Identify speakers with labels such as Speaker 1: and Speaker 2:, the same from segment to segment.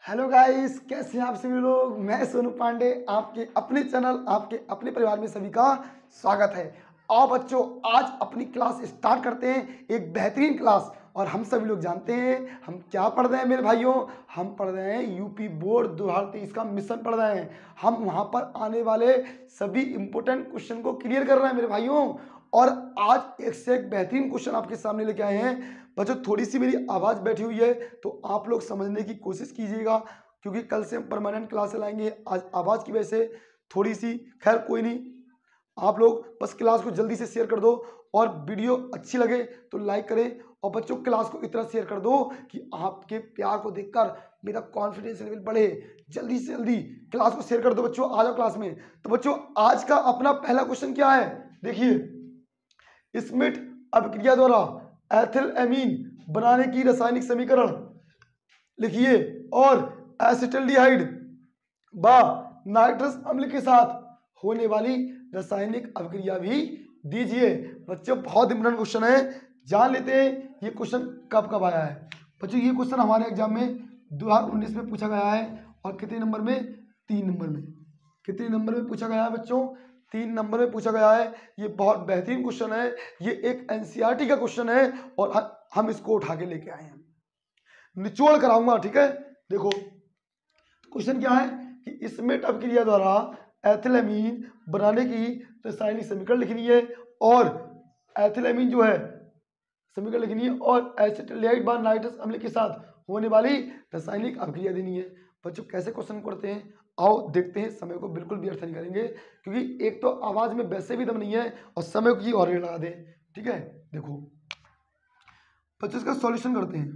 Speaker 1: Hello guys, कैसे हैं आप सभी लोग। मैं सोनू पांडे आपके अपने चैनल आपके अपने परिवार में सभी का स्वागत है। आओ बच्चों, आज अपनी क्लास स्टार्ट करते हैं, एक बेहतरीन क्लास। और हम सभी लोग जानते हैं हम क्या पढ़ रहे हैं मेरे भाइयों। हम पढ़ रहे हैं यूपी बोर्ड 2023 का मिशन पढ़ रहे हैं। हम वहां पर आने वाले सभी इंपोर्टेंट क्वेश्चन को क्लियर कर रहे हैं मेरे भाइयों। और आज एक से एक बेहतरीन क्वेश्चन आपके सामने लेके आए हैं। बच्चों, थोड़ी सी मेरी आवाज़ बैठी हुई है तो आप लोग समझने की कोशिश कीजिएगा, क्योंकि कल से हम परमानेंट क्लास लाएंगे। आज आवाज़ की वजह से थोड़ी सी, खैर कोई नहीं। आप लोग बस क्लास को जल्दी से शेयर कर दो, और वीडियो अच्छी लगे तो लाइक करें। और बच्चों, क्लास को इतना शेयर कर दो कि आपके प्यार को देखकर मेरा कॉन्फिडेंस लेवल बढ़े। जल्दी से जल्दी क्लास को शेयर कर दो बच्चों, आ जाओ क्लास में। तो बच्चों, आज का अपना पहला क्वेश्चन क्या है, देखिए। स्मिथ अभिक्रिया द्वारा एथिल एमीन बनाने की रासायनिक समीकरण लिखिए, और एसिटल्डिहाइड व नाइट्रस अम्ल के साथ होने वाली रासायनिक अभिक्रिया भी दीजिए। बच्चों, बहुत इंपॉर्टेंट क्वेश्चन है, जान लेते हैं ये क्वेश्चन कब कब आया है। बच्चों, ये क्वेश्चन हमारे एग्जाम में 2019 में पूछा गया है, और कितने नंबर में, 3 नंबर में। कितने नंबर में पूछा गया है बच्चों, 3 नंबर में पूछा गया है। ये बहुत बेहतरीन क्वेश्चन है, ये एक एनसीईआरटी का क्वेश्चन है, और हम इसको उठा के लेके आए हैं, निचोड़ कराऊंगा, ठीक है। देखो क्वेश्चन क्या है कि स्मिथ अभिक्रिया द्वारा एथिलेमीन बनाने की रासायनिक समीकरण लिखनी है, और एथिलेमीन जो है समीकरण लिखनी है, और एसिटिल्डिहाइड व नाइट्रस अम्ल के साथ होने वाली रासायनिक अभिक्रिया देनी है। बच्चों, कैसे क्वेश्चन पढ़ते हैं, आओ देखते हैं। समय को बिल्कुल व्यर्थ नहीं करेंगे, क्योंकि एक तो आवाज में वैसे भी दम नहीं है, और समय की और लगा दे, ठीक है। देखो बच्चों, इसका सॉल्यूशन करते हैं।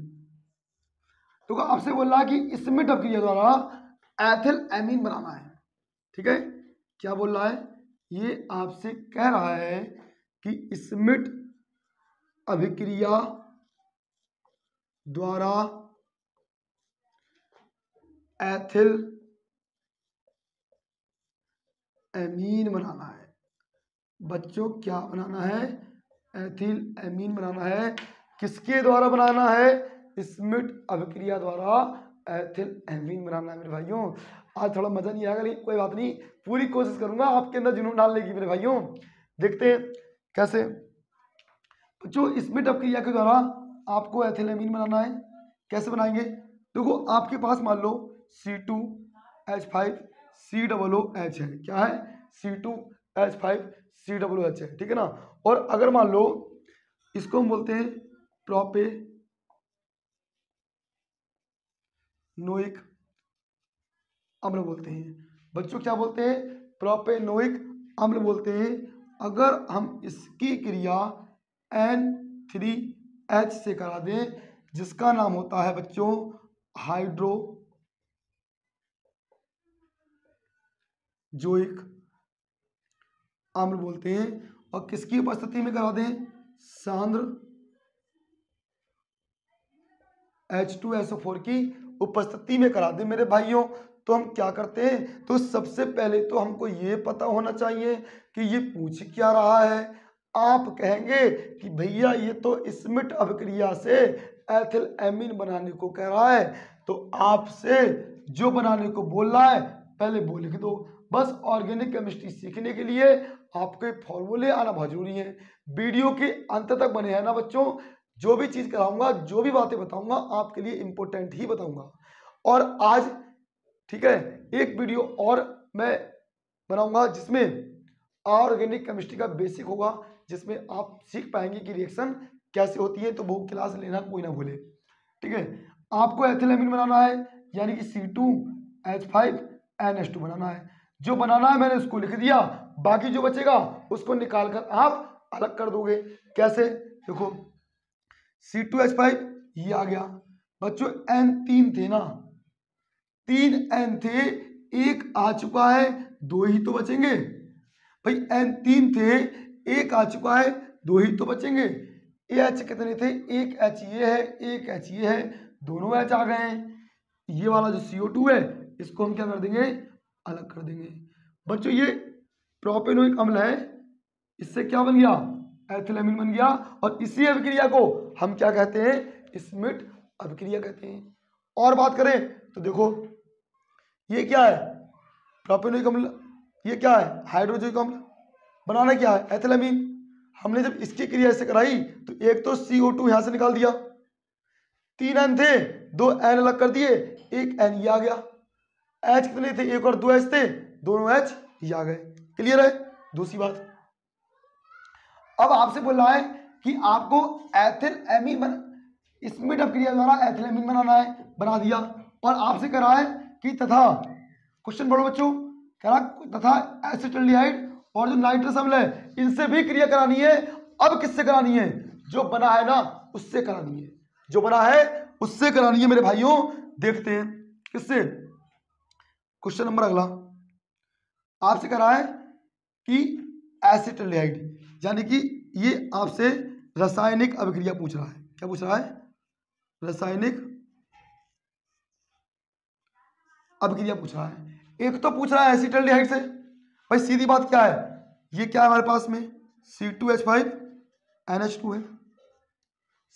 Speaker 1: तो आपसे बोल रहा कि स्मिथ अभिक्रिया द्वारा एथिल एमीन बनाना है, ठीक है। क्या बोल रहा है, ये आपसे कह रहा है कि स्मिथ अभिक्रिया द्वारा एथिल एमीन बनाना है। बच्चों, क्या बनाना है, एथिल एमीन बनाना है। किसके द्वारा बनाना है, स्मिथ अभिक्रिया द्वारा एथिल एमीन बनाना है मेरे भाइयों। आज थोड़ा मजा नहीं आएगा, लेकिन कोई बात नहीं, पूरी कोशिश करूंगा आपके अंदर जुनून डालने की मेरे भाइयों। देखते हैं कैसे। बच्चों, स्मिथ अभिक्रिया के द्वारा आपको एथिल एमीन बनाना है। कैसे बनाएंगे, देखो आपके पास मान लो C2H5COOH है। क्या है, C2H5COOH है, ठीक है ना। और अगर मान लो इसको हम बोलते हैं प्रोपेनोइक अम्ल बोलते हैं। बच्चों, क्या बोलते हैं, प्रोपेनोइक अम्ल बोलते हैं। अगर हम इसकी क्रिया N3H से करा दें, जिसका नाम होता है बच्चों हाइड्रोजोइक अम्ल बोलते हैं। और किसकी उपस्थिति में करा दें, सांद्र H2SO4 की उपस्थिति में करा दें मेरे भाइयों। तो हम क्या करते हैं, तो सबसे पहले तो हमको ये पता होना चाहिए कि ये पूछ क्या रहा है। आप कहेंगे कि भैया ये तो स्मिथ अभिक्रिया से एथिल एमीन बनाने को कह रहा है, तो आपसे जो बनाने को बोल रहा है पहले वो लिख दो। बस ऑर्गेनिक केमिस्ट्री सीखने के लिए आपके फॉर्मूले आना बहुत जरूरी है। वीडियो के अंत तक बने हैं ना बच्चों, जो भी चीज कराऊंगा, जो भी बातें बताऊंगा, आपके लिए इंपॉर्टेंट ही बताऊंगा। और आज, ठीक है, एक वीडियो और मैं बनाऊंगा जिसमें ऑर्गेनिक केमिस्ट्री का बेसिक होगा, जिसमें आप सीख पाएंगे कि रिएक्शन कैसे होती है। तो वो क्लास लेना कोई ना भूले, ठीक है। आपको एथिलेमीन बनाना है, यानी कि C2H5NH2 बनाना है। जो बनाना है मैंने उसको लिख दिया, बाकी जो बचेगा उसको निकाल कर आप अलग कर दोगे। कैसे, देखो C2H5 ये आ गया। बच्चों, N3 थे ना, 3 N थे, एक आ चुका है, 2 ही तो बचेंगे भाई। N3 थे, एक आ चुका है, 2 ही तो बचेंगे। H कितने थे, एक H ये है, एक H ये है, दोनों H आ गए हैं। ये वाला जो CO2 है, इसको हम क्या कर देंगे, अलग कर देंगे। बच्चों, ये प्रोपेनोइक अम्ल है, इससे क्या बन गया, एथिलेमीन बन गया। और इसी अभिक्रिया को हम क्या कहते हैं, स्मिथ अभिक्रिया कहते हैं। और बात करें तो देखो ये क्या है, प्रोपेनोइक अम्ल, ये क्या है, हाइड्रोजोइक अम्ल। बनाना क्या है, एथिलेमीन। हमने जब इसकी क्रिया ऐसे कराई तो एक तो CO2 यहां से निकाल दिया, 3 N थे, 2 N अलग कर दिए, 1 N ये आ गया। H कितने थे, 1 और 2 H थे, दोनों H ये आ गए। क्लियर है। दूसरी बात, अब आपसे बोल रहा है कि आपको एथिलेमीन स्पीड ऑफ क्रिया द्वारा एथिलेमीन बनाना है, बना दिया। और आपसे कह रहा है कि तथा, क्वेश्चन पढ़ो बच्चों, कह रहा तथा एसिटाल्डिहाइड और जो नाइट्रस अम्ल है इनसे भी क्रिया करानी है। अब किससे करानी है, जो बना है ना उससे करानी है, जो बना है उससे करानी है मेरे भाइयों। देखते हैं किससे। क्वेश्चन नंबर अगला आपसे कह रहा है कि एसिटाल्डिहाइड, यानी कि ये आपसे रासायनिक अभिक्रिया पूछ रहा है। क्या पूछ रहा है, रासायनिक अभिक्रिया पूछ रहा है। एक तो पूछ रहा है एसिटाल्डिहाइड से, भाई सीधी बात क्या है, ये क्या है हमारे पास में C2H5NH2 है,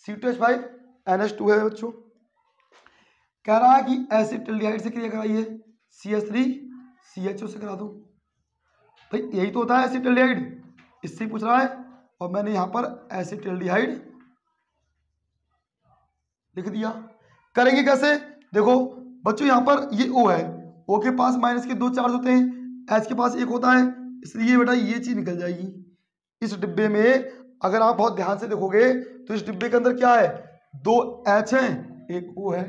Speaker 1: C2H5NH2 है बच्चों। कह रहा है कि एसिटाल्डिहाइड से क्रिया कराइए, CH3CHO से करा दो। भाई यही तो होता है एसिटाल्डिहाइड, इससे पूछ रहा है। और मैंने यहां पर एसिटाल्डिहाइड लिख दिया। करेंगे कैसे, देखो बच्चों यहां पर ये O है, O के पास माइनस के 2 चार्ज होते हैं, H के पास 1 होता है, इसलिए बेटा ये चीज निकल जाएगी। इस डिब्बे में अगर आप बहुत ध्यान से देखोगे तो इस डिब्बे के अंदर क्या है, 2 H हैं, 1 O है।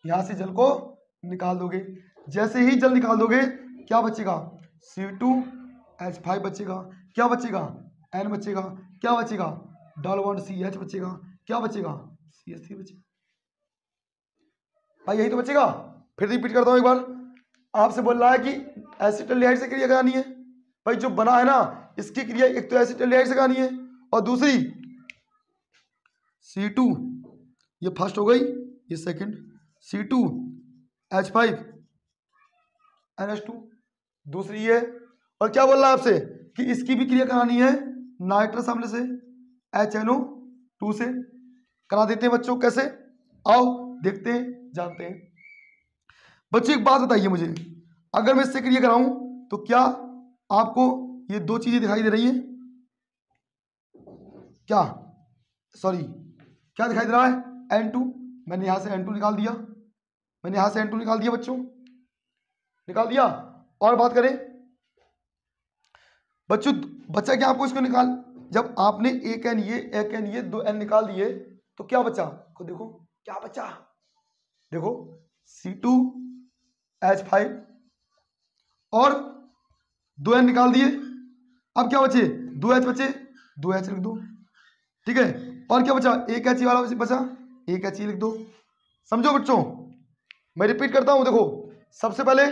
Speaker 1: यहां से जल को निकाल दोगे, जैसे ही जल निकाल दोगे क्या बचेगा, C2H5 बचेगा, क्या बचेगा, N बचेगा, क्या बचेगा, डबल बॉन्ड CH बचेगा, क्या बचेगा, CH3 बचेगा। भाई यही तो बचेगा। फिर रिपीट करता हूं एक बार, आपसे बोल रहा है कि एसिटाल्डिहाइड से क्रिया करानी है। भाई जो बना है ना इसकी क्रिया एक तो एसिटाल्डिहाइड से करानी है और दूसरी C2, ये फर्स्ट हो गई, ये सेकंड, C2H5NH2 दूसरी है। और क्या बोल रहा है आपसे कि इसकी भी क्रिया करानी है नाइट्रस अम्ल से, HNO2 से। करा देते हैं बच्चों, कैसे, आओ देखते हैं, जानते हैं। बच्चों एक बात बताइए मुझे, अगर मैं इससे क्रिया कराऊं तो क्या आपको ये 2 चीजें दिखाई दे रही हैं, क्या, सॉरी क्या दिखाई दे रहा है, N2। मैंने यहां से N2 निकाल दिया, मैंने यहां से N2 निकाल दिया बच्चों, निकाल दिया। और बात करें बच्चों, बच्चा क्या आपको इसको निकाल, जब आपने एक N ये 2 N निकाल दिए तो क्या बचा, को देखो क्या बचा, देखो C2H5 और 2 N निकाल दिए। अब क्या बचे, 2H बचे, 2H लिख दो, ठीक है। और क्या बचा, एक H वाला बचा, एक H लिख दो। समझो बच्चों, मैं रिपीट करता हूं, देखो सबसे पहले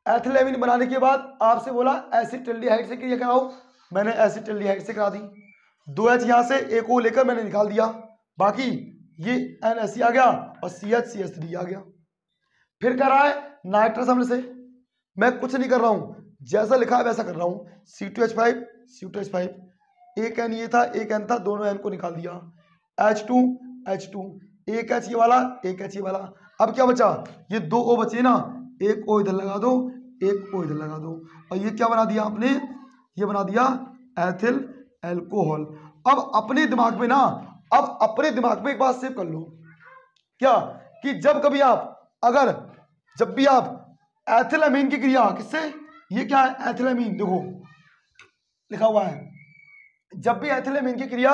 Speaker 1: एथिलेमीन बनाने के बाद आपसे बोला एसिटाल्डिहाइड से क्रिया कराओ, मैंने एसिटाल्डिहाइड से करा दी। 2H यहां से एक O लेकर मैंने निकाल दिया, बाकी ये NH आ गया और CH3 आ गया। फिर कह रहा है नाइट्रस अम्ल से, मैं कुछ नहीं कर रहा हूं, जैसा लिखा है वैसा कर रहा हूं, C2H5 एक N ये था, एक N था, दोनों N को निकाल दिया, H2 एक H ये वाला, एक H ये वाला। अब क्या बचा, ये 2 O बचे ना, एक O इधर लगा दो, एक O इधर लगा दो, और ये क्या बना दिया आपने, ये बना दिया एथिल एल्कोहल। अब अपने दिमाग में ना, अब अपने दिमाग में एक बात सेव कर लो, क्या, कि जब कभी आप, अगर जब भी आप एथिलेमीन की क्रिया किससे, ये क्या है एथिलेमीन, देखो लिखा हुआ है, जब भी एथिलेमीन की क्रिया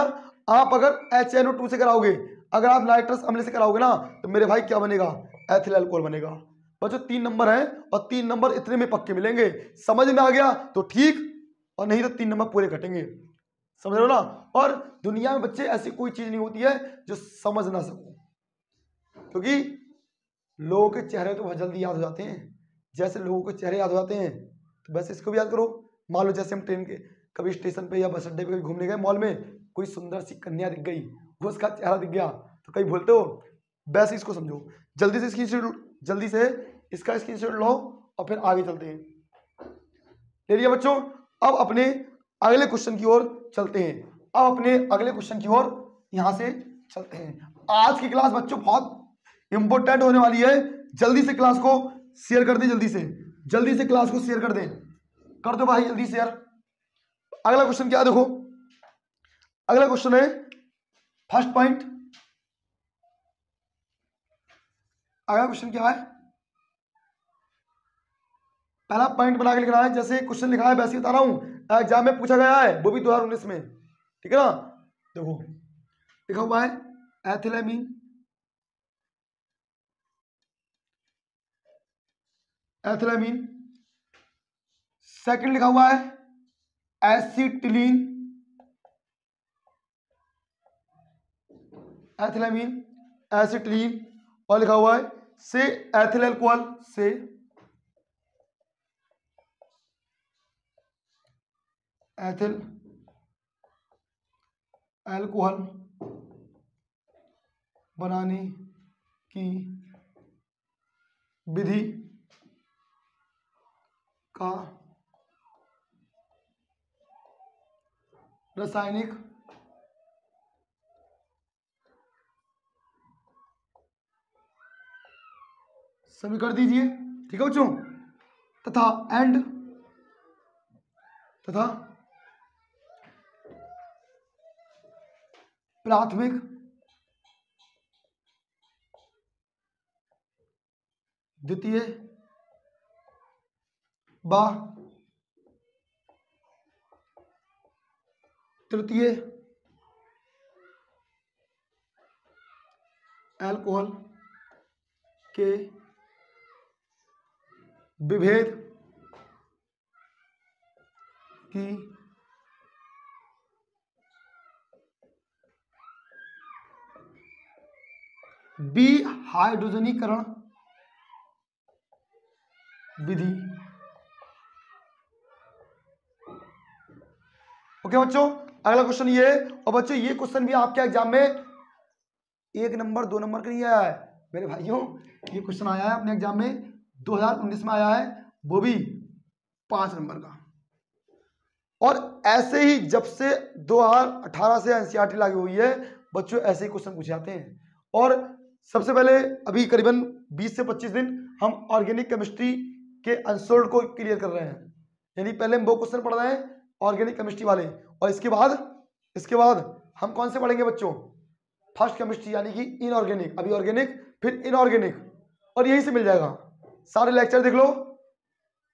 Speaker 1: आप अगर HNO2 से कराओगे, अगर आप नाइट्रस अम्ल से कराओगे ना, तो मेरे भाई क्या बनेगा, एथिल अल्कोहल बनेगा। बच्चों 3 नंबर है और 3 नंबर इतने में पक्के मिलेंगे, समझ में आ गया तो ठीक, और नहीं तो 3 नंबर पूरे कटेंगे, समझ रहे हो ना। और दुनिया में बच्चे ऐसी कोई चीज नहीं होती है जो समझ ना सको, क्योंकि लोगों के चेहरे तो बहुत जल्दी याद हो जाते हैं, जैसे लोगों के चेहरे याद हो जाते हैं तो वैसे इसको भी याद करो। मान लो जैसे हम ट्रेन के कभी स्टेशन पे या बस अड्डे पे कभी घूमने गए, मॉल में कोई सुंदर सी कन्या दिख गई, वो उसका चेहरा दिख गया तो कहीं बोलते हो, वैसे इसको समझो। जल्दी से इसका स्क्रीनशॉट लो और फिर आगे चलते हैं। ले लिया बच्चों, अब अपने अगले क्वेश्चन की ओर चलते हैं, अब अपने अगले क्वेश्चन की ओर यहां से चलते हैं। आज की क्लास बच्चों बहुत इंपॉर्टेंट होने वाली है। जल्दी से क्लास को शेयर कर दें, जल्दी से क्लास को शेयर कर दें, कर दो भाई जल्दी शेयर। अगला क्वेश्चन क्या है देखो, अगला क्वेश्चन है फर्स्ट पॉइंट। अगला क्वेश्चन क्या है, पहला पॉइंट बना के लिखना है, जैसे क्वेश्चन लिखा है वैसे बता रहा हूं, एग्जाम में पूछा गया है, वो भी 2019 में, ठीक है ना। देखो लिखा हुआ है एथिलेमीन, एथिलेमीन। सेकंड लिखा हुआ है एसिटिलीन, एथिलेमीन, एसिटिलीन। और लिखा हुआ है से एथिल अल्कोहल, से एथिल अल्कोहल बनाने की विधि का रासायनिक सभी कर दीजिए, ठीक है बच्चों। तथा एंड, तथा प्राथमिक द्वितीय व तृतीय अल्कोहल के विभेद की बी हाइड्रोजनीकरण विधि। ओके बच्चों, अगला क्वेश्चन ये है। और बच्चों ये क्वेश्चन भी आपके एग्जाम में 1 नंबर 2 नंबर का नहीं आया है मेरे भाइयों, ये क्वेश्चन आया है अपने एग्जाम में 2019 में आया है, वो भी 5 नंबर का। और ऐसे ही जब से 2018 से एनसीईआरटी लागू हुई है बच्चों, ऐसे ही क्वेश्चन पूछे जाते हैं। और सबसे पहले अभी करीबन 20 से 25 दिन हम ऑर्गेनिक केमिस्ट्री के अनसोल्ड को क्लियर कर रहे हैं, यानी पहले हम वो क्वेश्चन पढ़ रहे हैं ऑर्गेनिक केमिस्ट्री वाले, और इसके बाद हम कौन से पढ़ेंगे बच्चों, फर्स्ट केमिस्ट्री यानी कि इनऑर्गेनिक, अभी ऑर्गेनिक फिर इनऑर्गेनिक, और यहीं से मिल जाएगा। सारे लेक्चर देख लो,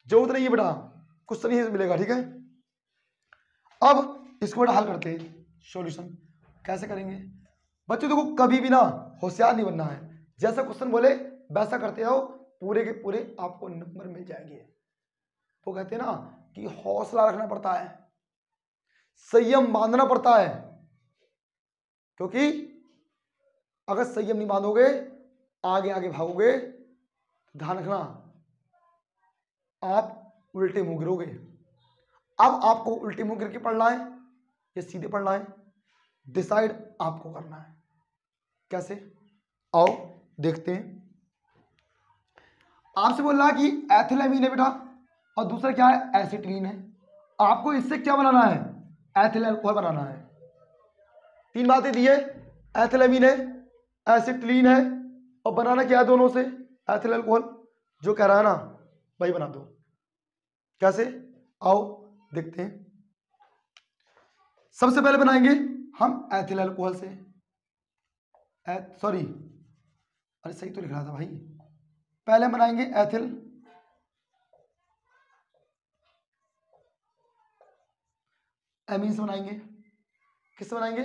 Speaker 1: जरूरत नहीं है बेटा, क्वेश्चन यहीं से मिलेगा, ठीक है। अब इसको बेटा हल करते हैं, सॉल्यूशन कैसे करेंगे बच्चों। देखो कभी भी ना होशियार नहीं बनना है, जैसा क्वेश्चन बोले वैसा करते रहो, पूरे के पूरे आपको नंबर मिल जाएंगे। वो कहते हैं ना कि हौसला रखना पड़ता है, संयम बांधना पड़ता है, क्योंकि अगर संयम नहीं बांधोगे आगे आगे भागोगे, ध्यान रखना आप उल्टे मुंह गिरोगे। अब आपको उल्टे मुंह गिर के पढ़ना है या सीधे पढ़ना है, डिसाइड आपको करना है। कैसे, आओ देखते हैं। आपसे बोल रहा कि एथिलेमीन है बेटा, और दूसरा क्या है एसिटिलीन है। आपको इससे क्या बनाना है, एथिल अल्कोहल बनाना है। 3 बातें दी है, एथिलेमीन है, एसिटिलीन है, और बनाना क्या है दोनों से, एथिल अल्कोहल। जो कह रहा है ना वही बना दो। कैसे, आओ देखते हैं। सबसे पहले बनाएंगे हम एथिल अल्कोहल से, सॉरी अरे सही तो लिख रहा था भाई, पहले बनाएंगे एथिल एमीन से बनाएंगे। किससे बनाएंगे,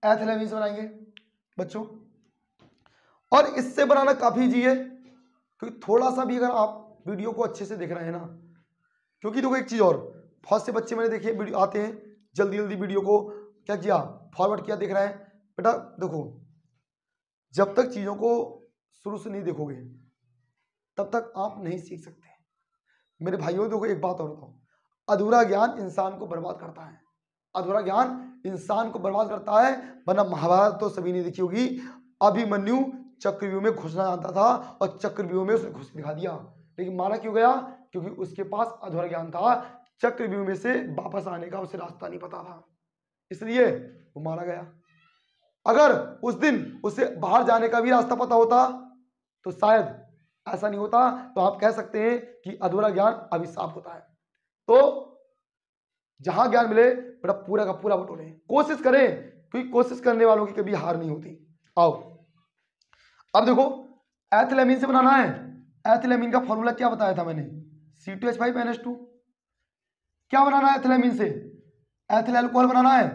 Speaker 1: एथिल एमीन से बनाएंगे बच्चों। और इससे बनाना काफी इजी है, क्योंकि थोड़ा सा भी अगर आप वीडियो को अच्छे से देख रहे हैं ना, क्योंकि देखो एक चीज और, बहुत से बच्चे मैंने देखे वीडियो आते हैं जल्दी जल्दी वीडियो को क्या किया, फॉरवर्ड किया, देख रहे हैं। बेटा देखो, जब तक चीजों को शुरू से नहीं देखोगे तब तक आप नहीं सीख सकते मेरे भाइयों। देखो एक बात और बताओ, अधूरा ज्ञान इंसान को बर्बाद करता है, अधूरा ज्ञान इंसान को बर्बाद करता है। वरना महाभारत तो सभी ने देखी होगी, अभिमन्यु चक्रव्यूह में घुसना जानता था और चक्रव्यूह में उसने घुस दिखा दिया, लेकिन मारा क्यों गया, क्योंकि उसके पास अधूरा ज्ञान था, चक्रव्यूह में से वापस आने का उसे रास्ता नहीं पता था। इसलिए वो मारा गया। अगर उस दिन उसे बाहर जाने का भी रास्ता पता होता तो शायद ऐसा नहीं होता। तो आप कह सकते हैं कि अधूरा ज्ञान अभिशाप होता है। तो जहां ज्ञान मिले बड़ा पूरा का पूरा बटोरे, कोशिश करें, क्योंकि कोशिश करने वालों की कभी हार नहीं होती। आओ अब देखो, एथिलेमीन से बनाना है। एथिलेमीन का फॉर्मूला क्या बताया था मैंने, C2H5NH2। क्या बनाना है एथिलेमीन से, एथिल अल्कोहल बनाना है,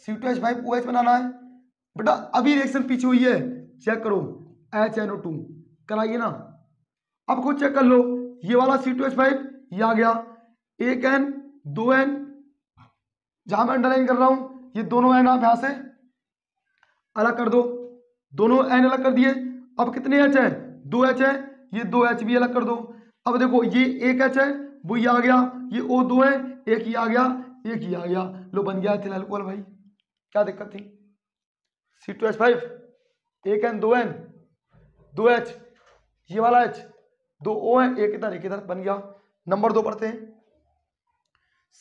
Speaker 1: C2H5OH बनाना है। बेटा अभी रिएक्शन पीछे हुई है, चेक करो, HNO2 कराइए ना। अब खुद चेक कर लो, ये वाला C2H5 ये आ गया, एक N 2 N, जहां मैं अंडरलाइन कर रहा हूं ये दोनों N आप यहां से अलग कर दो, दोनों N अलग कर दिए। अब कितने H है, 2 H है, ये 2 H भी अलग कर दो। अब देखो ये एक H है, वो ये आ गया, ये O2 है, एक ही आ गया, एक ही आ गया, लो बन गया एथिल अल्कोहल। भाई क्या दिक्कत थी, C2H5 एक N 2 N 2 H, ये वाला H 2 O है, एक इधर बन गया। नंबर 2 पढ़ते हैं।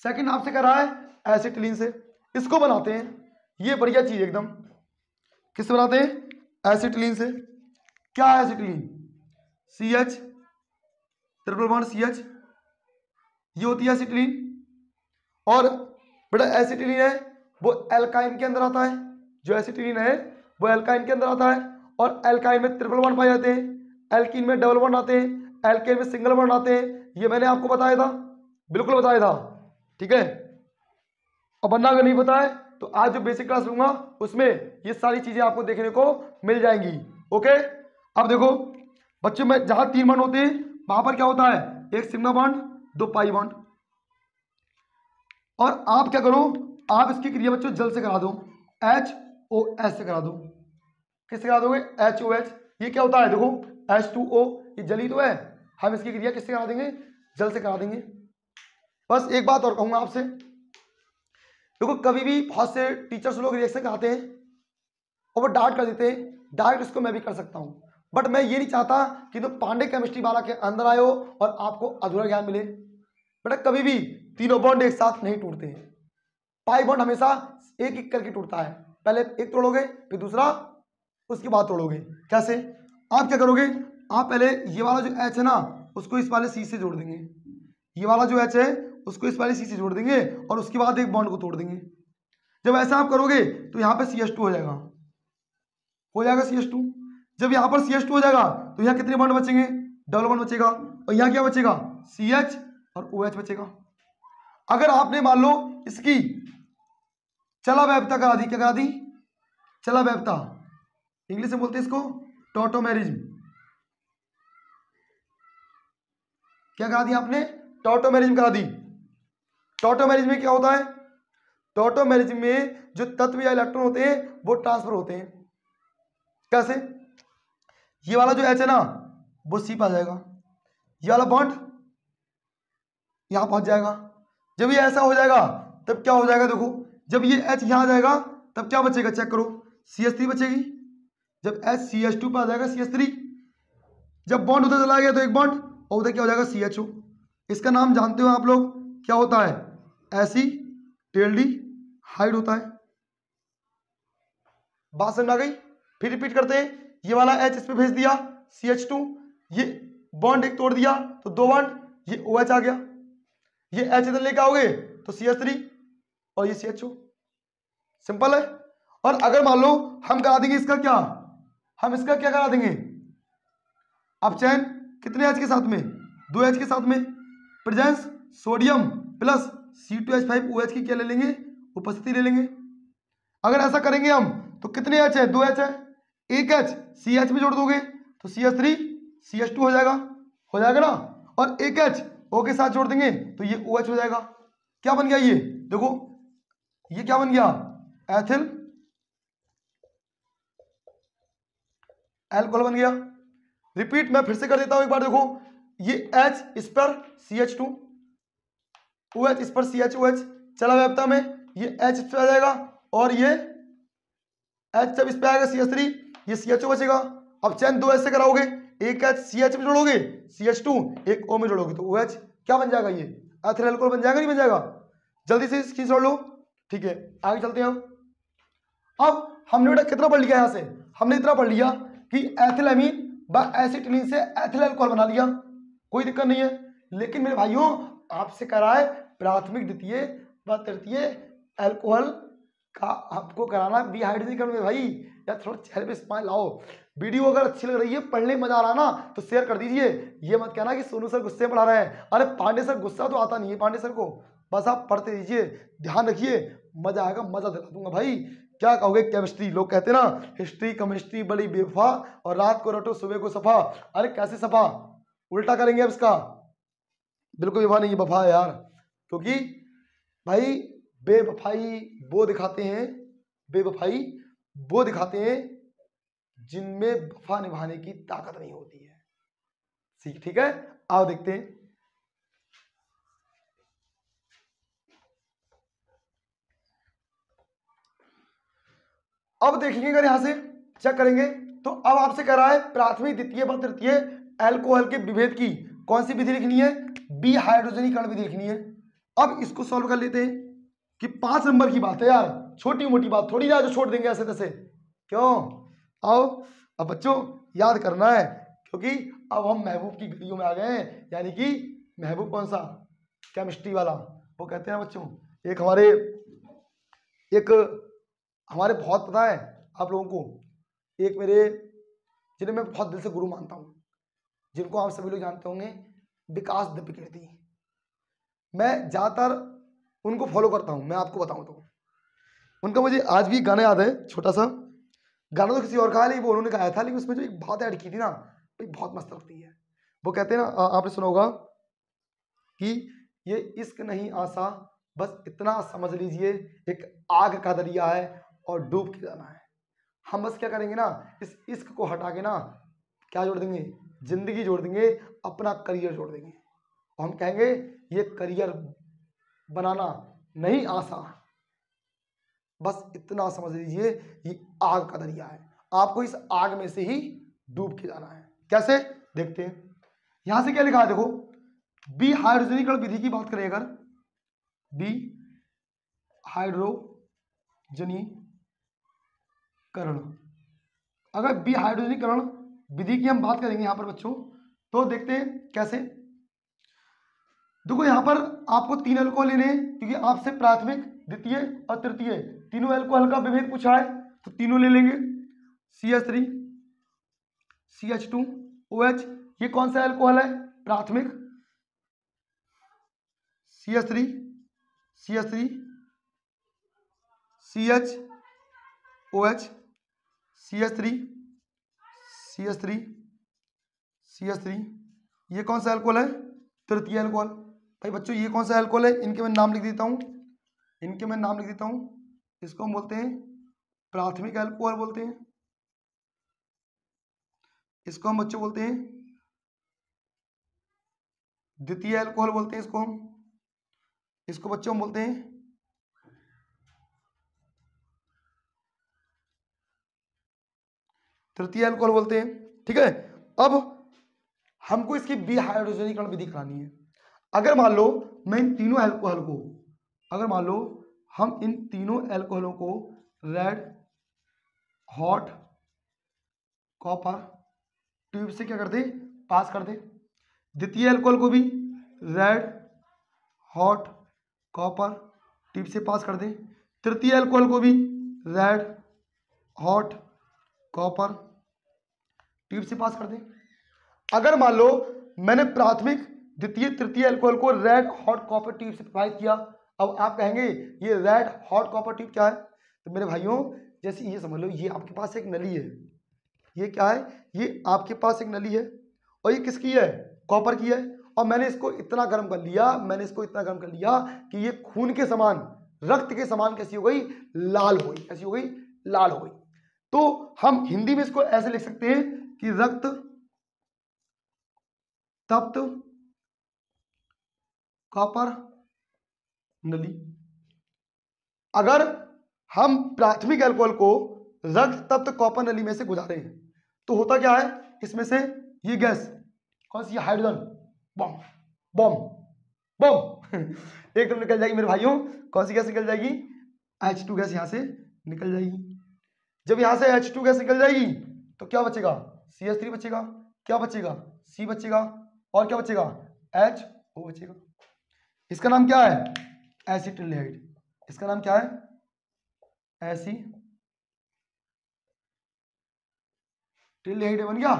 Speaker 1: सेकंड आपसे कह रहा है एसिटिलीन से, इसको बनाते हैं, ये बढ़िया चीज एकदम। किससे बनाते हैं, एसिटिलीन से। क्या है acetylene, CH triple bond CH, ये होती है एसिटिलीन। और बेटा एसिटिलीन है वो एल्काइन के अंदर आता है, जो एसिटिलीन है वो एल्काइन के अंदर आता है। और एल्काइन में ट्रिपल बॉन्ड पाए जाते हैं, एल्कीन में डबल बॉन्ड आते हैं, एल्केन में सिंगल बॉन्ड आते हैं। ये मैंने आपको बताया था, बिल्कुल बताया था, ठीक है। और वरना अगर नहीं पता है तो आज जो बेसिक क्लास लूंगा उसमें ये सारी चीजें आपको देखने को मिल जाएंगी। ओके अब देखो बच्चों में जहां 3 बॉन्ड होते हैं वहां पर क्या होता है, एक सिग्मा बॉन्ड 2 पाई बॉन्ड। और आप क्या करो, आप इसकी क्रिया बच्चों जल से करा दो, HOH से करा दो। किससे करा दोगे, HOH। ये क्या होता है देखो, H2O, ये जली तो है, हम इसकी क्रिया किससे करा देंगे, जल से करा देंगे। बस एक बात और कहूंगा आपसे, देखो कभी भी बहुत से टीचर्स लोग रिएक्शन कराते हैं और वो डार्ट कर देते हैं, डार्ट इसको मैं भी कर सकता हूं, बट मैं ये नहीं चाहता कि तुम पांडे केमिस्ट्री वाला के अंदर आए हो और आपको अधूरा ज्ञान मिले। बेटा कभी भी तीनों बॉन्ड एक साथ नहीं टूटते हैं, पाई बॉन्ड हमेशा एक एक करके टूटता है, पहले एक तोड़ोगे फिर दूसरा, उसके बाद तोड़ोगे। कैसे, आप क्या करोगे, आप पहले ये वाला जो H है ना उसको इस वाले C से जोड़ देंगे, ये वाला जो H है उसको इस वाले C से जोड़ देंगे और उसके बाद एक बॉन्ड को तोड़ देंगे। जब ऐसा आप करोगे तो यहाँ पे CH2 हो जाएगा CH2। जब यहाँ पर CH2 हो जाएगा तो यहाँ कितने बॉन्ड बचेंगे, डबल बॉन्ड बचेगा, और यहाँ क्या बचेगा, CH और OH बचेगा। अगर आपने मान लो इसकी चला वैधता करा दी, क्या करा दी, चला वैधता, इंग्लिश में बोलते हैं इसको टॉटोमेरिज्म। क्या करा दिया आपने, टॉटोमेरिज्म करा दी। टॉटोमेरिज्म में क्या होता है, टॉटोमेरिज्म में जो तत्व या इलेक्ट्रॉन होते हैं वो ट्रांसफर होते हैं। कैसे, ये वाला जो H है ना वो C पर आ जाएगा, ये वाला बॉन्ड यहां पहुंच जाएगा। जब ये ऐसा हो जाएगा तब क्या हो जाएगा, देखो जब ये H यहां आ जाएगा तब क्या बचेगा, चेक करो, CH3 बचेगी। जब H CH2 पर आ जाएगा CH3, जब बॉन्ड उधर चला गया तो एक बॉन्ड और उधर क्या हो जाएगा CHO। इसका नाम जानते हो आप लोग, क्या होता है, एसिटेल्डिहाइड होता है। बात समझ आ गई, फिर रिपीट करते हैं, ये वाला H इस पे भेज दिया CH2, ये बॉन्ड एक तोड़ दिया तो 2 बॉन्ड, ये OH आ गया, ये H इधर लेके आओगे तो CH3 और ये CHO। सिंपल है। और अगर मान लो हम करा देंगे इसका क्या, हम इसका क्या करा देंगे, अब चैन कितने H के साथ में, 2 H के साथ में, प्रेजेंस सोडियम प्लस C2H5OH की क्या ले लेंगे, उपस्थिति ले लेंगे। अगर ऐसा करेंगे हम तो कितने H है, 2 H है, एक H CH में जोड़ दोगे तो CH3 CH2 हो जाएगा ना, और एक H O के साथ जोड़ देंगे तो ये OH हो जाएगा। क्या बन गया, ये देखो ये क्या बन गया, एथिल अल्कोहल बन गया। रिपीट मैं फिर से कर देता हूं एक बार, देखो ये H इस पर CH2, OH इस पर CHOH, चला वैधता में ये H इस पर आ जाएगा और ये H जब इस पे आएगा CH3, ये CHO बचेगा। अब चैन 2 H से कराओगे, एक H CH में जोड़ोगे, CH2 एक O में जोड़ोगे तो OH क्या बन जाएगा, ये एथिल अल्कोहल बन जाएगा, नहीं बन जाएगा। जल्दी से स्क्रीनशॉट लो, ठीक है, आगे चलते हैं अब हमने बेटा कितना पढ़ लिया यहाँ से, हमने इतना पढ़ लिया कि एथिलएमीन व एसिटिलीन से एथिल अल्कोहल बना लिया, कोई दिक्कत नहीं है। लेकिन मेरे भाइयों आपसे कह रहा है प्राथमिक द्वितीय व तृतीय अल्कोहल का आपको कराना डिहाइड्रोजनीकरण में। भाई यार थोड़ा चेहरे पे स्माइल लाओ। वीडियो अगर अच्छी लग रही है, पढ़ने में मजा आ रहा ना, तो शेयर कर दीजिए। ये मत कहना कि सोनू सर गुस्से पढ़ा रहे हैं। अरे पांडे सर गुस्सा तो आता नहीं है पांडे सर को, बस आप पढ़ते दीजिए, ध्यान रखिए, मजा आएगा, मजा दिला दूंगा भाई। क्या कहोगे केमिस्ट्री, लोग कहते हैं ना हिस्ट्री केमिस्ट्री बड़ी बेवफा और रात को रटो सुबह को सफा। अरे कैसे सफा, उल्टा करेंगे अब इसका, बिल्कुल बेवफा नहीं वफा है यार, क्योंकि भाई बेवफाई वो दिखाते हैं, बेवफाई वो दिखाते हैं जिनमें वफा निभाने की ताकत नहीं होती है। ठीक है, आओ देखते हैं। अब देखेंगे अगर यहां से चेक करेंगे तो अब आपसे कह रहा है प्राथमिक द्वितीय व तृतीय अल्कोहल के विभेद की कौन सी विधि लिखनी है, डिहाइड्रोजनीकरण विधि लिखनी है। अब इसको सॉल्व कर लेते हैं कि 5 नंबर की बात है यार, छोटी मोटी बात थोड़ी ना जो छोड़ देंगे ऐसे तैसे, क्यों। आओ अब बच्चों याद करना है, क्योंकि अब हम महबूब की गलियों में आ गए हैं। यानी कि महबूब कौन सा, केमिस्ट्री वाला, वो कहते हैं बच्चों एक हमारे बहुत पता है आप लोगों को, एक मेरे जिन्हें मैं बहुत दिल से गुरु मानता हूँ, जिनको आप सभी लोग जानते होंगे, विकास दिव्यकीर्ति। मैं ज़्यादातर उनको फॉलो करता हूँ। मैं आपको बताऊँ तो उनका मुझे आज भी गाना याद है, छोटा सा गाना तो किसी और का है, वो उन्होंने गाया था, लेकिन उसमें जो एक बात ऐड की थी ना भाई बहुत मस्त लगती है। वो कहते हैं ना, आपने सुना होगा कि ये इश्क नहीं आसा, बस इतना समझ लीजिए एक आग का दरिया है और डूब के जाना है। हम बस क्या करेंगे ना, इस इश्क को हटा के ना क्या जोड़ देंगे, जिंदगी जोड़ देंगे, अपना करियर जोड़ देंगे, और हम कहेंगे ये करियर बनाना नहीं आसान, बस इतना समझ लीजिए ये आग का दरिया है, आपको इस आग में से ही डूब के जाना है। कैसे देखते हैं, यहां से क्या लिखा है देखो, बी हाइड्रोजनीकरण विधि की बात करें अगर, बी हाइड्रोजनीकरण, अगर बी हाइड्रोजनीकरण विधि की हम बात करेंगे यहां पर बच्चों, तो देखते हैं कैसे। देखो यहां पर आपको 3 अल्कोहल लेने हैं, क्योंकि आपसे प्राथमिक द्वितीय और तृतीय तीनों अल्कोहल का विभेद पूछा है, तो तीनों ले लेंगे। CH3 CH2OH, ये कौन सा अल्कोहल है, प्राथमिक, CH3 CH3 CHOH CH3 CH3 CH3, ये कौन सा अल्कोहल है, तृतीय अल्कोहल। भाई बच्चों ये कौन सा अल्कोहल है, इनके मैं नाम लिख देता हूं, इसको हम बोलते हैं प्राथमिक अल्कोहल बोलते हैं, इसको हम बच्चों बोलते हैं द्वितीय अल्कोहल बोलते हैं, इसको बच्चों हम बोलते हैं तृतीय अल्कोहल बोलते हैं। ठीक है, अब हमको इसकी डिहाइड्रोजनीकरण विधि करानी है। अगर मान लो मैं इन तीनों अल्कोहल को, अगर मान लो हम इन तीनों अल्कोहलों को रेड हॉट कॉपर ट्यूब से क्या कर दे, पास कर दे, द्वितीय अल्कोहल को भी रेड हॉट कॉपर ट्यूब से पास कर दे, तृतीय अल्कोहल को भी रेड हॉट कॉपर ट्यूब से पास कर दे। अगर मान लो मैंने प्राथमिक द्वितीय तृतीय अल्कोहल को रेड हॉट कॉपर ट्यूब से प्रवाहित किया, अब आप कहेंगे ये रेड हॉट कॉपर ट्यूब क्या है, तो मेरे भाइयों जैसे ये समझ लो ये आपके पास एक नली है, ये क्या है, ये आपके पास एक नली है, और ये किसकी है, कॉपर की है, और मैंने इसको इतना गर्म कर लिया कि ये खून के समान, रक्त के समान कैसी हो गई, लाल हो गई, कैसी हो गई, लाल हो गई। तो हम हिंदी में इसको ऐसे लिख सकते हैं कि रक्त तप्त कॉपर नली। अगर हम प्राथमिक अल्कोहल को रक्त तप्त कॉपर नली में से गुजारे तो होता क्या है, इसमें से ये गैस कौन सी, हाइड्रोजन बम बम बम एकदम निकल जाएगी मेरे भाइयों। कौन सी गैस निकल जाएगी, H2 गैस यहाँ से निकल जाएगी। जब यहाँ से H2 गैस निकल जाएगी तो क्या बचेगा, CH3 बचेगा, क्या बचेगा, C बचेगा, और क्या बचेगा, HO बचेगा। इसका नाम क्या है, एसिटिल्डिहाइड। इसका नाम क्या है, एसिटिल्डिहाइड बन गया।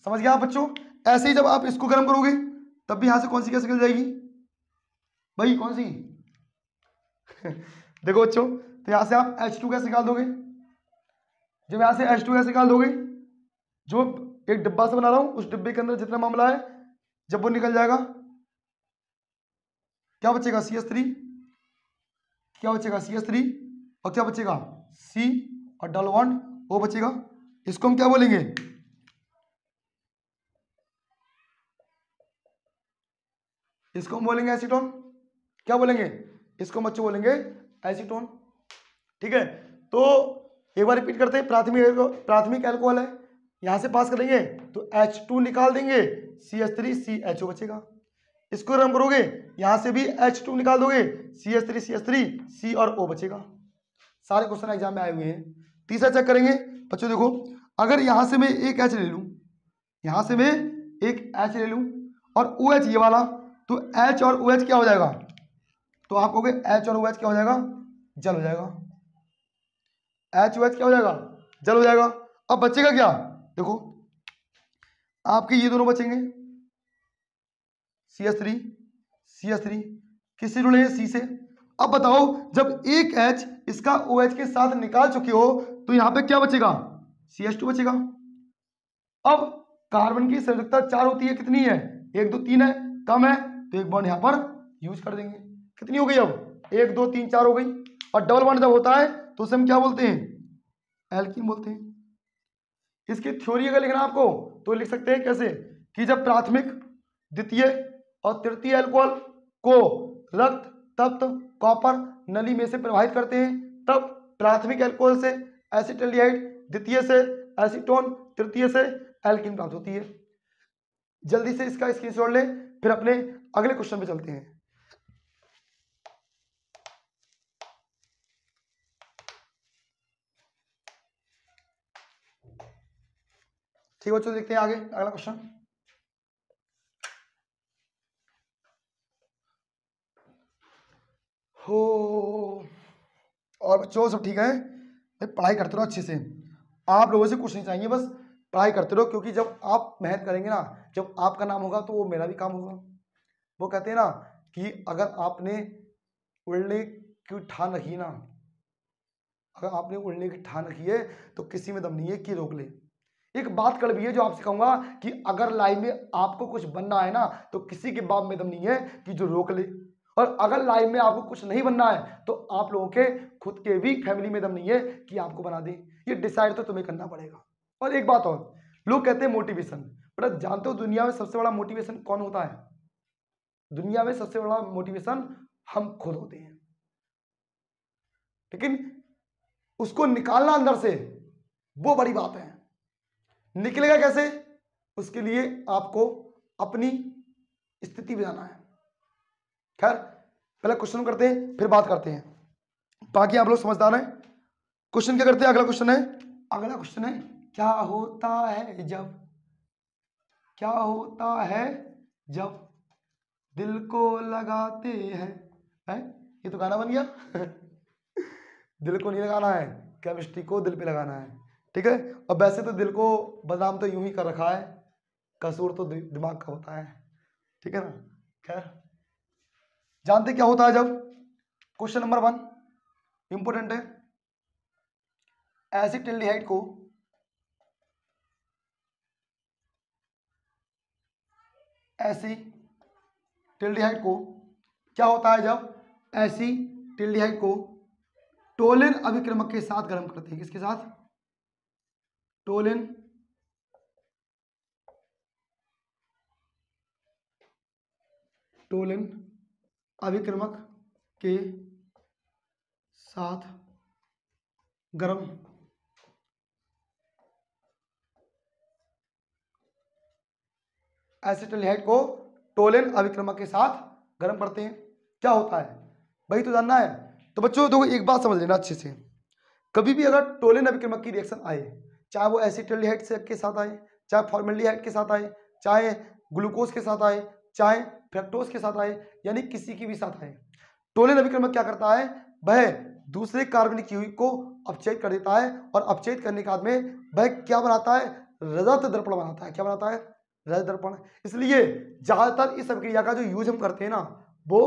Speaker 1: समझ गया आप बच्चों। ऐसे ही जब आप इसको गर्म करोगे तब भी यहां से कौन सी गैस निकल जाएगी भाई, कौन सी देखो बच्चों, तो यहां से आप H2 गैस निकाल दोगे। जब यहां से H2 गैस निकाल दोगे, जो एक डिब्बा से बना रहा हूं उस डिब्बे के अंदर जितना मामला है, जब वो निकल जाएगा क्या बचेगा, CH3, क्या बचेगा, CH3, और क्या बचेगा, C, और डबल बॉन्ड O बचेगा। इसको हम क्या बोलेंगे, इसको हम बोलेंगे एसीटोन। क्या बोलेंगे, इसको बच्चों बोलेंगे एसीटोन। ठीक है, तो एक बार रिपीट करते हैं। प्राथमिक अल्कोहल है, यहां से पास करेंगे तो H2 निकाल देंगे, CH3 CHO बचेगा। इसको गर्म करोगे, यहां से भी H2 निकाल दोगे, CH3 C और O बचेगा। सारे क्वेश्चन एग्जाम में आए हुए हैं। तीसरा चेक करेंगे बच्चों, देखो अगर यहां से मैं एक H ले लूं, यहां से मैं एक H ले लूं और OH ये वाला, तो H और OH क्या हो जाएगा, तो आप कहोगे H और OH क्या हो जाएगा, जल हो जाएगा। HOH क्या हो जाएगा, जल हो जाएगा। अब बचेगा क्या, देखो आपके ये दोनों बचेंगे, CH3 किससे जुड़े हैं, C से। अब बताओ जब एक H इसका OH के साथ निकाल चुके हो तो यहां पे क्या बचेगा, CH2 बचेगा। अब कार्बन की संयोजकता 4 होती है, कितनी है, 1 2 3 है, कम है तो एक बॉन्ड यहां पर यूज कर देंगे। कितनी हो गई, अब 1 2 3 4 हो गई। और डबल बॉन्ड जब होता है तो उसे हम क्या बोलते हैं, एल्कीन बोलते हैं। इसकी थ्योरी अगर लिखना आपको तो लिख सकते हैं कैसे, कि जब प्राथमिक, द्वितीय और तृतीय अल्कोहल को रक्त तत्व कॉपर नली में से प्रवाहित करते हैं, तब प्राथमिक अल्कोहल से एसिटिल्डिहाइड, द्वितीय से एसीटोन, तृतीय से एल्कीन प्राप्त होती है। जल्दी से इसका स्क्रीनशॉट ले, फिर अपने अगले क्वेश्चन पे चलते हैं। ठीक बच्चों, देखते हैं आगे अगला क्वेश्चन। हो और बच्चों सब ठीक है, भाई पढ़ाई करते रहो अच्छे से। आप लोगों से कुछ नहीं चाहिए, बस पढ़ाई करते रहो, क्योंकि जब आप मेहनत करेंगे ना, जब आपका नाम होगा तो वो मेरा भी काम होगा। वो कहते हैं ना कि अगर आपने उड़ने की ठान रखी ना, अगर आपने उड़ने की ठान रखी है तो किसी में दम नहीं है कि रोक ले। एक बात कड़वी है जो आपसे कहूंगा, कि अगर लाइफ में आपको कुछ बनना है ना तो किसी के बाप में दम नहीं है कि जो रोक ले। और अगर लाइफ में आपको कुछ नहीं बनना है तो आप लोगों के खुद के भी फैमिली में दम नहीं है कि आपको बना दे। ये डिसाइड तो तुम्हें करना पड़ेगा। और एक बात और, लोग कहते हैं मोटिवेशन, पर जानते हो दुनिया में सबसे बड़ा मोटिवेशन कौन होता है, दुनिया में सबसे बड़ा मोटिवेशन हम खुद होते हैं। लेकिन उसको निकालना अंदर से, वो बड़ी बात है। निकलेगा कैसे, उसके लिए आपको अपनी स्थिति में जाना है। खैर पहले क्वेश्चन करते हैं फिर बात करते हैं, बाकी आप लोग समझदार हैं। क्वेश्चन क्या करते हैं, अगला क्वेश्चन है क्या होता है जब, क्या होता है जब दिल को लगाते हैं, ये तो गाना बन गया दिल को नहीं लगाना है, केमिस्ट्री को दिल पे लगाना है। ठीक है, और वैसे तो दिल को बदनाम तो यूं ही कर रखा है, कसूर तो दिमाग का होता है। ठीक है ना। खैर जानते क्या होता है जब, क्वेश्चन नंबर 1 इंपोर्टेंट है। एसिटिल्डिहाइड को क्या होता है जब एसिटिल्डिहाइड को टोलिन अभिक्रमक के साथ गर्म करते हैं। किसके साथ, टोलिन अभिक्रमक के साथ गर्म एसिटिल्डिहाइड को टोलिन अभिक्रमक के साथ गर्म करते हैं। क्या होता है वही तो जानना है। तो बच्चों देखो एक बात समझ लेना अच्छे से, कभी भी अगर टोलेन अभिक्रमक की रिएक्शन आए, चाहे वो एसिटाल्डिहाइड से के साथ आए, चाहे फॉर्मेल्डिहाइड के साथ आए, चाहे ग्लूकोज के साथ आए, चाहे फ्रक्टोज के साथ आए, यानी किसी की भी साथ आए, टोलेन अभिक्रमक क्या करता है, वह दूसरे कार्बनिक यौगिक को अपचयित कर देता है और अपचयित करने के बाद में वह क्या बनाता है, रजत दर्पण बनाता है। क्या बनाता है, रजत दर्पण। इसलिए ज्यादातर इस अभिक्रिया का जो यूज हम करते हैं ना, वो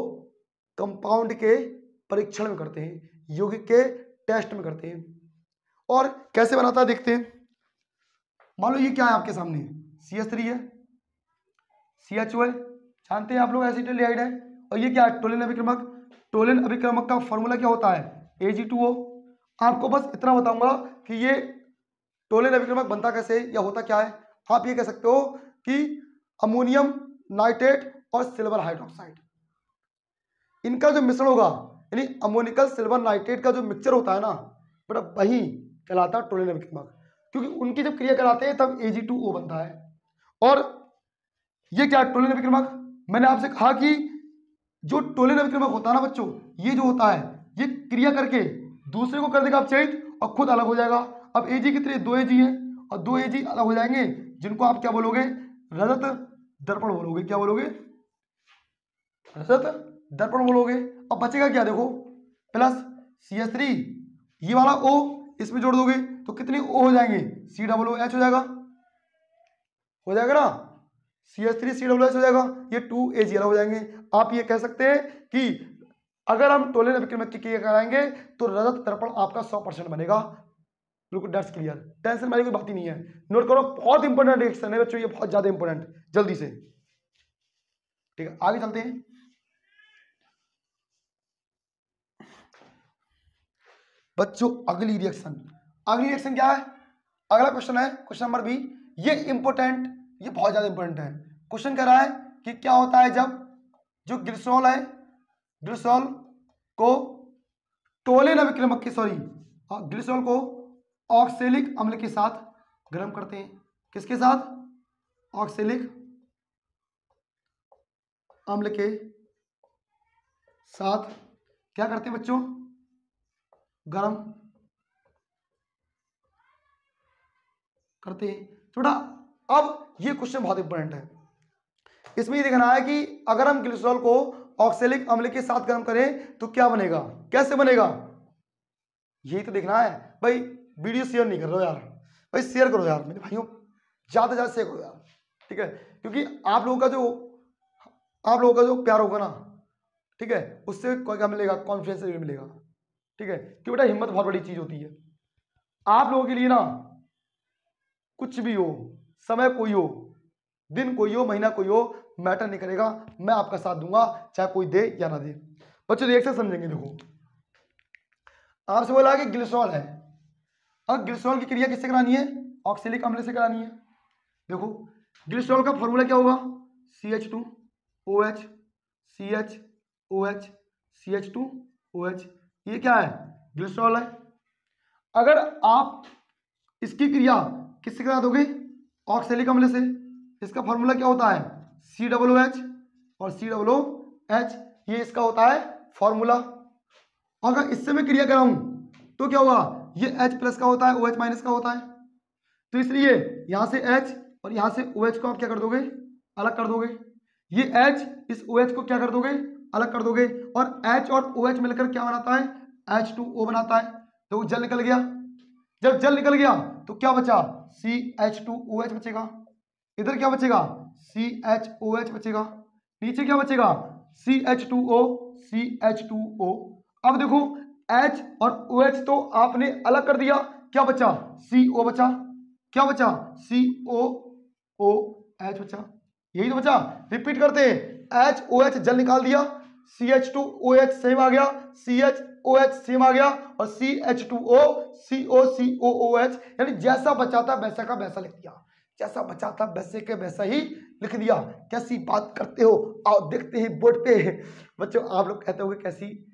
Speaker 1: कंपाउंड के परीक्षण में करते हैं, यौगिक के टेस्ट में करते हैं। और कैसे बनाता है देखते हैं। मान लो ये क्या है आपके सामने, CH3 है, CHO है, जानते हैं आप लोग एसिटाल्डिहाइड है, और ये क्या है, टोलेन अभिक्रमक। टोलेन अभिक्रमक का फॉर्मूला क्या होता है, Ag2O। आपको बस इतना बताऊंगा कि ये टोलेन अभिक्रमक बनता कैसे या होता क्या है। आप ये कह सकते हो कि अमोनियम नाइट्रेट और सिल्वर हाइड्रोक्साइड, इनका जो मिश्रण होगा, यानी अमोनिकल सिल्वर नाइट्रेट का जो मिक्सचर होता है ना, बड़ा वही कहलाता है टोलेन अभिक्रमक। क्योंकि उनकी जब क्रिया कराते हैं तब Ag2O बनता है। और ये क्या है, टोलेन अभिक्रमक। मैंने आपसे कहा कि जो टोलेन अभिक्रमक होता है ना बच्चों, ये जो होता है, ये क्रिया करके दूसरे को कर देगा अपचयित और खुद अलग हो जाएगा। अब Ag कितने, 2 Ag है, और 2 Ag अलग हो जाएंगे, जिनको आप क्या बोलोगे, रजत दर्पण बोलोगे। क्या बोलोगे, रजत दर्पण बोलोगे। अब बचेगा क्या, देखो प्लस CH3, ये वाला O इसमें जोड़ दोगे तो कितने O हो जाएंगे, COOH हो जाएगा, हो जाएगा ना, CH3 COOH हो जाएगा, ये 2 Ag अलग हो जाएंगे। आप ये कह सकते हैं कि अगर हम टोलेन अभिक्रमक की क्रिया कराएंगे तो रजत दर्पण आपका 100% बनेगा। बिल्कुल दैट्स क्लियर, टेंशन वाली कोई बात ही नहीं है। नोट करो, बहुत इंपॉर्टेंट रिएक्शन है बच्चों, ये बहुत ज्यादा इंपॉर्टेंट, जल्दी से। ठीक है, आगे चलते हैं। बच्चों अगली रिएक्शन क्या है, अगला क्वेश्चन है क्वेश्चन नंबर बी। ये इंपॉर्टेंट, ये बहुत ज्यादा इंपॉर्टेंट है। क्वेश्चन कह रहा है कि क्या होता है जब जो ग्लिसरॉल है, ग्लिसरॉल को टोलेन अभिक्रमक के ग्लिसरॉल को ऑक्सैलिक अम्ल के साथ गर्म करते हैं। किसके साथ, ऑक्सैलिक अम्ल के साथ क्या करते हैं बच्चों, गर्म करते हैं। थोड़ा अब ये क्वेश्चन बहुत इंपॉर्टेंट है, इसमें ये देखना है कि अगर हम ग्लिसरॉल को ऑक्सैलिक अम्ल के साथ गर्म करें तो क्या बनेगा, कैसे बनेगा, यही तो देखना है भाई। वीडियो शेयर नहीं कर रहे हो यार भाई, शेयर करो यार मेरे भाइयों, ज्यादा से ज्यादा शेयर करो यार, ठीक है। क्योंकि आप लोगों का जो प्यार होगा ना, ठीक है, उससे क्या मिलेगा, कॉन्फिडेंस भी मिलेगा, ठीक है। कि बेटा हिम्मत बहुत बड़ी चीज होती है। आप लोगों के लिए ना कुछ भी हो, समय कोई हो, दिन कोई हो, महीना कोई हो, मैटर नहीं करेगा, मैं आपका साथ दूंगा, चाहे कोई दे या ना दे। बच्चों रिएक्शन समझेंगे। देखो आपसे बोला कि ग्लिसरॉल है, अब ग्लिसरॉल की क्रिया किससे करानी है, ऑक्सैलिक अम्ल से करानी है। देखो ग्लिसरॉल का फॉर्मूला क्या होगा, CH2OH, CHOH, CH2OH, ये क्या है, ग्लिसरॉल है। अगर आप इसकी क्रिया किससे करा दोगे, ऑक्सैलिक अम्ल से, इसका फॉर्मूला क्या होता है, COOH और COOH, ये इसका होता है फॉर्मूला। अगर इससे मैं क्रिया कराऊं तो क्या होगा, ये H प्लस का होता है, OH माइनस का होता है, तो इसलिए यहां से H और यहां से OH को आप क्या कर दोगे, अलग कर दोगे। ये H इस OH को क्या कर दोगे, अलग कर दोगे, और H और OH मिलकर क्या बनाता है, H2O बनाता है। तो जल निकल गया, जब जल निकल गया तो क्या बचा, CH2OH बचेगा। इधर क्या बचेगा, CHOH बचेगा, नीचे क्या बचेगा, CH2O। अब देखो H और OH तो आपने अलग कर दिया, क्या बचा, CO बचा, क्या बचा, COOH बचा, यही तो बचा। रिपीट करते हैं, HOH जल निकाल दिया, CH2OH सेम आ गया, CHOH सेम आ गया, और CH2O COOH, यानी जैसा बचा था वैसा का वैसा लिख दिया, जैसा बचा था वैसे के वैसा ही लिख दिया। कैसी बात करते हो, आओ देखते हैं बोर्ड पे। बच्चों आप लोग कहते होंगे कैसी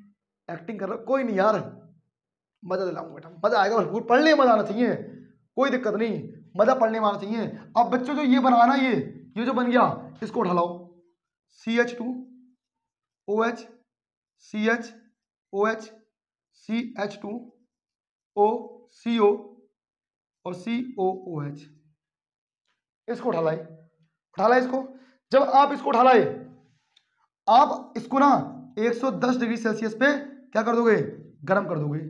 Speaker 1: एक्टिंग कर रहे हो, कोई नहीं यार, मजा दिलाऊंगा बेटा, मजा आएगा भरपूर, पढ़ने में मजा आना चाहिए, कोई दिक्कत नहीं, मजा पढ़ने में आना चाहिए। अब बच्चों जो ये बनाना, ये जो बन गया, इसको उठा लाओ, CH2OH, CHOH, CH2O और COOH। इसको उठा लाए इसको। जब आप इसको उठा लाए, आप इसको ना 110 डिग्री सेल्सियस पे क्या कर दोगे, गर्म कर दोगे।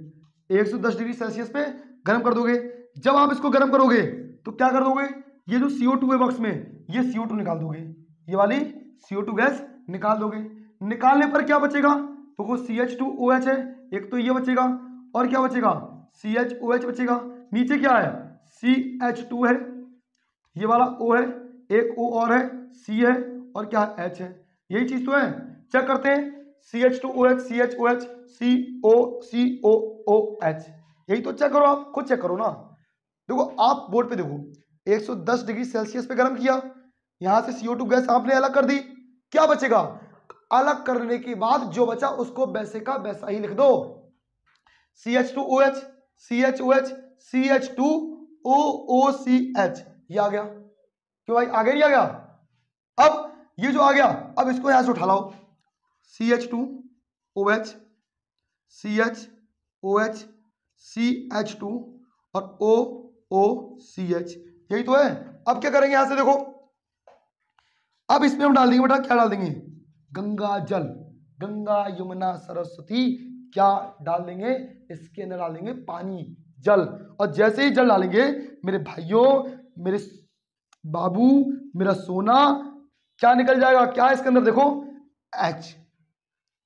Speaker 1: 110 डिग्री सेल्सियस पे गर्म कर दोगे। जब आप इसको गर्म करोगे तो क्या कर दोगे, ये जो CO2 है बॉक्स में, ये CO2 निकाल दोगे, ये वाली CO2 गैस निकाल दोगे। निकालने पर क्या बचेगा, तो वो CH2OH है, एक तो ये बचेगा, और क्या बचेगा, CHOH बचेगा। नीचे क्या है, CH2 है, ये वाला O है, एक O और है, C है, और क्या है, H है। यही चीज तो है। चेक करते हैं, CH2OH CHOH COOH, यही तो चेक करो, आप खुद चेक करो ना। देखो आप बोर्ड पे देखो, 110 डिग्री सेल्सियस पे गर्म किया, यहां से CO2 गैस आपने अलग कर दी, क्या बचेगा, अलग करने के बाद जो बचा उसको वैसे का वैसा ही लिख दो, CH2OH CHOH CH2OOCH, ये आ गया। क्यों भाई, आ गया, नहीं आ गया। अब ये जो आ गया, अब इसको यहां से उठा लाओ, CH2OH CHOH CH2 और OOCH, यही तो है। अब क्या करेंगे, यहां से देखो, अब इसमें हम डाल देंगे बेटा, क्या डाल देंगे, गंगा जल, गंगा यमुना सरस्वती, क्या डाल देंगे, इसके अंदर डाल देंगे पानी, जल। और जैसे ही जल डालेंगे मेरे भाइयों, मेरे बाबू, मेरा सोना, क्या निकल जाएगा, क्या है इसके अंदर, देखो H,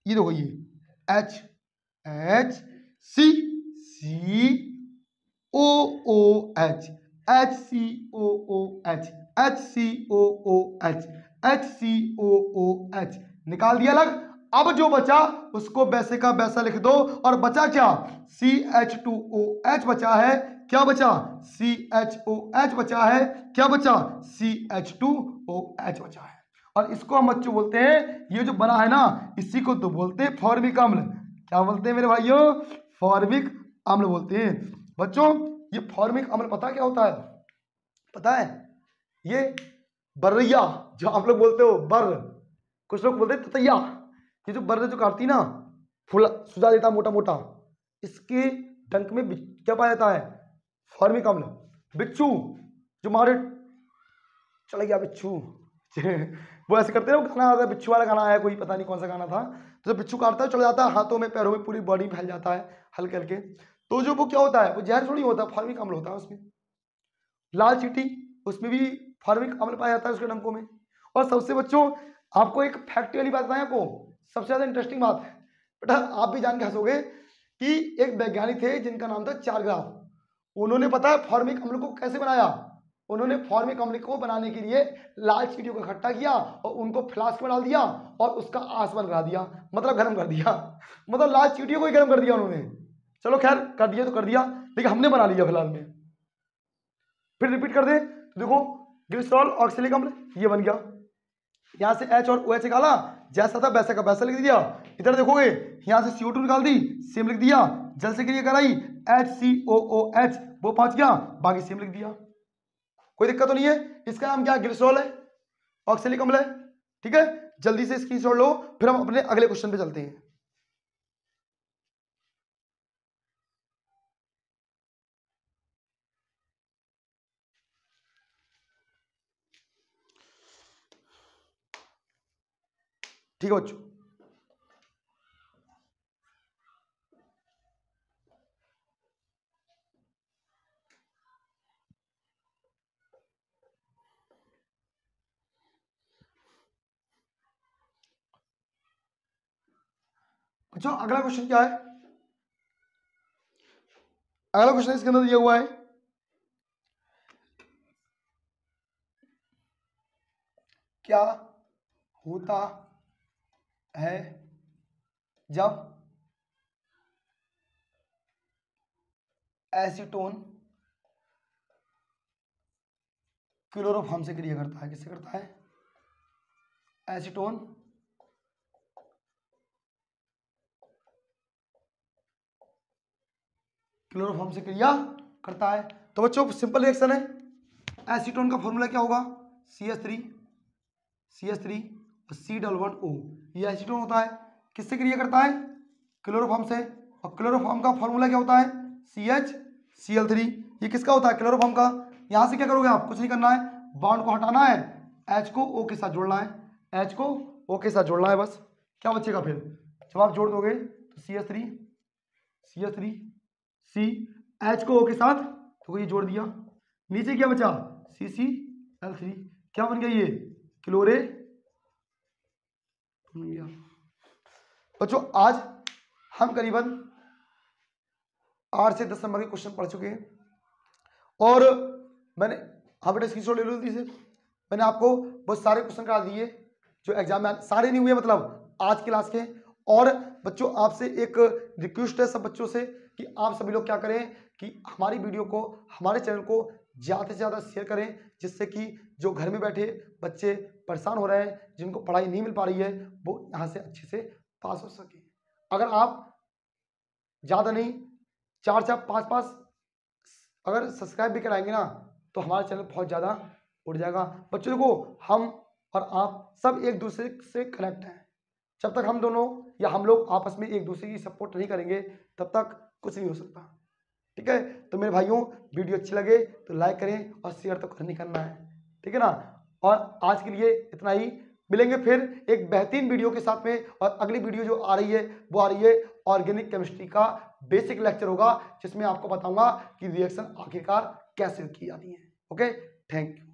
Speaker 1: ये देखो ये H C COOH HCOOH HCOOH निकाल दिया अलग। अब जो बचा उसको वैसे का वैसा लिख दो, और बचा क्या, CH2OH बचा है, क्या बचा, CHOH बचा है, क्या बचा, CH2OH बचा है। और इसको हम बच्चों बोलते हैं, ये जो बना है ना, इसी को तो बोलते हैं फॉर्मिक अम्ल। क्या बोलते हैं मेरे भाइयों, फॉर्मिक अम्ल बोलते हैं। बच्चों ये फॉर्मिक अम्ल पता क्या होता है, पता है, ये बर्रिया, जो आप लोग बोलते हो बर, कुछ लोग बोलते हैं ततैया, ये जो बर्र जो काटती ना, फूला सुझा देता मोटा मोटा, इसके डंक में क्या पाया जाता है, फॉर्मिक अम्ल। बिच्छू जो मारे चला गया बिच्छू वो ऐसे करते हैं, वो गाना आता है, बिच्छू वाला गाना है, कोई पता नहीं कौन सा गाना था। तो जब बिच्छू काटता है चला जाता है हाथों में, पैरों में, पूरी बॉडी फैल जाता है हल्के हल्के। तो जो वो क्या होता है, वो जहर थोड़ी होता है, फॉर्मिक अम्ल होता है उसमें। लाल चींटी, उसमें भी फॉर्मिक अम्ल पाया जाता है उसके डंकों में। और सबसे बच्चों आपको एक फैक्ट वाली बात बताएं, आपको सबसे ज्यादा इंटरेस्टिंग बात है बेटा, आप भी जान के हंसोगे, कि एक वैज्ञानिक थे जिनका नाम था चारग्राफ। उन्होंने पता है फॉर्मिक अम्ल को कैसे बनाया, उन्होंने फॉर्मिक अम्ल को बनाने के लिए लाल चींटियों को इकट्ठा किया और उनको फ्लास्क में डाल दिया और उसका आसमान करा दिया, मतलब गर्म कर दिया, मतलब लाल चींटियों को ही गर्म कर दिया उन्होंने। चलो खैर कर दिया तो कर दिया, लेकिन हमने बना लिया फिलहाल में। फिर रिपीट कर दे तो देखो, ग्लिसरॉल ऑक्सैलिक अम्ल ये बन गया, यहां से H और OH निकाला, जैसा था वैसा का वैसा लिख दिया। इधर देखोगे यहां से CO2 निकाल दी, सेम लिख दिया, जल से क्रिया कराई HCOOH, वो पहुंच गया, बाकी सेम लिख दिया, कोई दिक्कत तो नहीं है। इसका नाम क्या, ग्लिसरॉल है, ऑक्सैलिक अम्ल है, ठीक है। जल्दी से स्क्रीनशॉट लो, फिर हम अपने अगले क्वेश्चन पे चलते हैं। ठीक है बच्चों, अच्छा अगला क्वेश्चन क्या है, अगला क्वेश्चन इसके अंदर दिया हुआ है, क्या होता है जब एसीटोन क्लोरोफॉर्म से क्रिया करता है, किससे करता है, एसीटोन क्लोरोफॉर्म से क्रिया करता है। तो बच्चों सिंपल रिएक्शन है, एसीटोन का फॉर्मूला क्या होगा, CH3 और C11O, ये एसीटोन होता है, किससे क्रिया करता है, क्लोरोफॉर्म से। और क्लोरोफॉर्म का फॉर्मूला क्या होता है? CH Cl3। ये किसका होता है? क्लोरोफॉर्म का। यहाँ से क्या करोगे आप? कुछ नहीं करना है, बॉन्ड को हटाना है, H को O के साथ जोड़ना है, H को O के साथ जोड़ना है बस। क्या बचेगा फिर? जब आप जोड़ दोगे तो CH3 C, H को O के साथ, तो ये जोड़ दिया। नीचे क्या बचा? CCl3। क्या बन गया? ये क्लोरे बन गया। बच्चों आज हम करीबन 8 से 10 नंबर के क्वेश्चन पढ़ चुके हैं और मैंने, हाँ बेटा स्क्रीनशॉट ले लो जल्दी से। मैंने आपको बहुत सारे क्वेश्चन करा दिए जो एग्जाम में सारे नहीं हुए, मतलब आज क्लास के। और बच्चों आपसे एक रिक्वेस्ट है सब बच्चों से कि आप सभी लोग क्या करें कि हमारी वीडियो को, हमारे चैनल को ज़्यादा से ज़्यादा शेयर करें, जिससे कि जो घर में बैठे बच्चे परेशान हो रहे हैं, जिनको पढ़ाई नहीं मिल पा रही है, वो यहाँ से अच्छे से पास हो सके। अगर आप ज़्यादा नहीं 4-5 अगर सब्सक्राइब भी कराएंगे ना, तो हमारा चैनल बहुत ज़्यादा उड़ जाएगा। बच्चों को हम और आप सब एक दूसरे से कनेक्ट हैं। जब तक हम दोनों या हम लोग आपस में एक दूसरे की सपोर्ट नहीं करेंगे, तब तक कुछ नहीं हो सकता। ठीक है, तो मेरे भाइयों वीडियो अच्छी लगे तो लाइक करें और शेयर तो करनी करना है, ठीक है ना। और आज के लिए इतना ही, मिलेंगे फिर एक बेहतरीन वीडियो के साथ में। और अगली वीडियो जो आ रही है वो आ रही है ऑर्गेनिक केमिस्ट्री का बेसिक लेक्चर होगा, जिसमें आपको बताऊंगा कि रिएक्शन आखिरकार कैसे की जाती है। Okay, thank you.